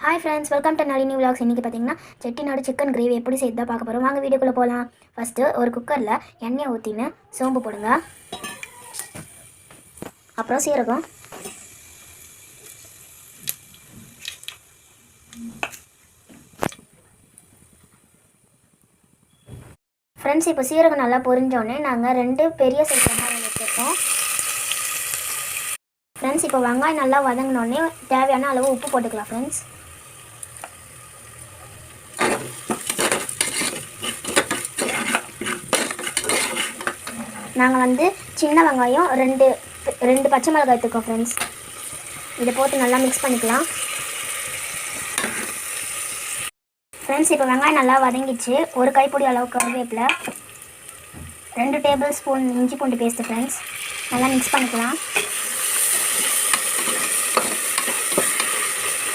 Hi friends, welcome to Nalini vlogs. இன்றைக்கி பார்த்தீங்கன்னா Chettinad chicken gravy எப்படி செய்து தான் பார்க்க போகிறோம். வாங்க வீடியோக்குள்ளே போகலாம். ஃபஸ்ட்டு ஒரு குக்கரில் எண்ணெயை ஊற்றின்னு சோம்பு போடுங்க, அப்புறம் சீரகம், ஃப்ரெண்ட்ஸ் இப்போ சீரகம் நல்லா பொரிஞ்சோடனே நாங்கள் 2 பெரிய சைஸ் வெங்காயம் வச்சுருக்கோம். ஃப்ரெண்ட்ஸ் இப்போ வெங்காயம் நல்லா வதங்கினோடனே தேவையான அளவு உப்பு போட்டுக்கலாம். ஃப்ரெண்ட்ஸ் நாங்கள் சின்ன வெங்காயம் ரெண்டு பச்சை மிளகாய் எடுத்துக்கோம். ஃப்ரெண்ட்ஸ் இதை போட்டு நல்லா மிக்ஸ் பண்ணிக்கலாம். ஃப்ரெண்ட்ஸ் இப்போ வெங்காயம் நல்லா வதங்கிச்சு. ஒரு கைப்பிடி அளவுக்கு கருவேப்பிலை, 2 டேபிள் ஸ்பூன் இஞ்சி பூண்டு பேஸ்ட்டு. ஃப்ரெண்ட்ஸ் நல்லா மிக்ஸ் பண்ணிக்கலாம்.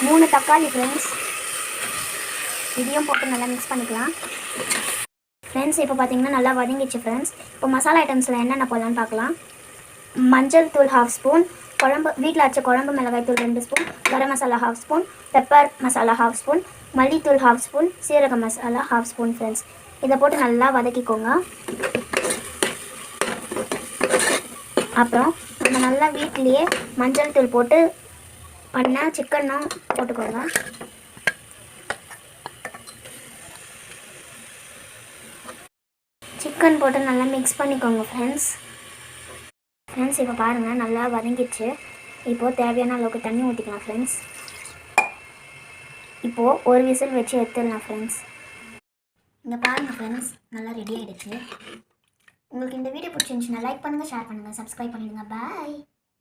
3 தக்காளி. ஃப்ரெண்ட்ஸ் இதையும் போட்டு நல்லா மிக்ஸ் பண்ணிக்கலாம். ஃப்ரெண்ட்ஸ் இப்போ பார்த்தீங்கன்னா நல்லா வதங்கிச்சு. ஃப்ரெண்ட்ஸ் இப்போ மசாலா ஐட்டம்ஸில் என்னென்ன போடலான்னு பார்க்கலாம். மஞ்சள் தூள் 1/2 ஸ்பூன், வீட்டில் அரைச்ச குழம்பு மிளகாய் தூள் 2 ஸ்பூன், கரம் மசாலா 1/2 ஸ்பூன், பெப்பர் மசாலா 1/2 ஸ்பூன், மல்லித்தூள் 1/2 ஸ்பூன், சீரக மசாலா 1/2 ஸ்பூன். ஃப்ரெண்ட்ஸ் இதை போட்டு நல்லா வதக்கிக்கோங்க. அப்புறம் நம்ம நல்லா வீட்டிலையே மஞ்சள் தூள் போட்டு பண்ண சிக்கனும் போட்டுக்கோங்க. சிக்கன் போட்டு நல்லா மிக்ஸ் பண்ணிக்கோங்க. ஃப்ரெண்ட்ஸ் இப்போ பாருங்கள் நல்லா வதங்கிடுச்சு. இப்போது தேவையான அளவுக்கு தண்ணி ஊற்றிக்கலாம். ஃப்ரெண்ட்ஸ் இப்போது ஒரு விசில் வச்சு எடுத்துடலாம். ஃப்ரெண்ட்ஸ் இங்கே பாருங்கள். ஃப்ரெண்ட்ஸ் நல்லா ரெடி ஆகிடுச்சு. உங்களுக்கு இந்த வீடியோ பிடிச்சிருந்துச்சுன்னா லைக் பண்ணுங்கள், ஷேர் பண்ணுங்கள், சப்ஸ்கிரைப் பண்ணிடுங்க. பாய்.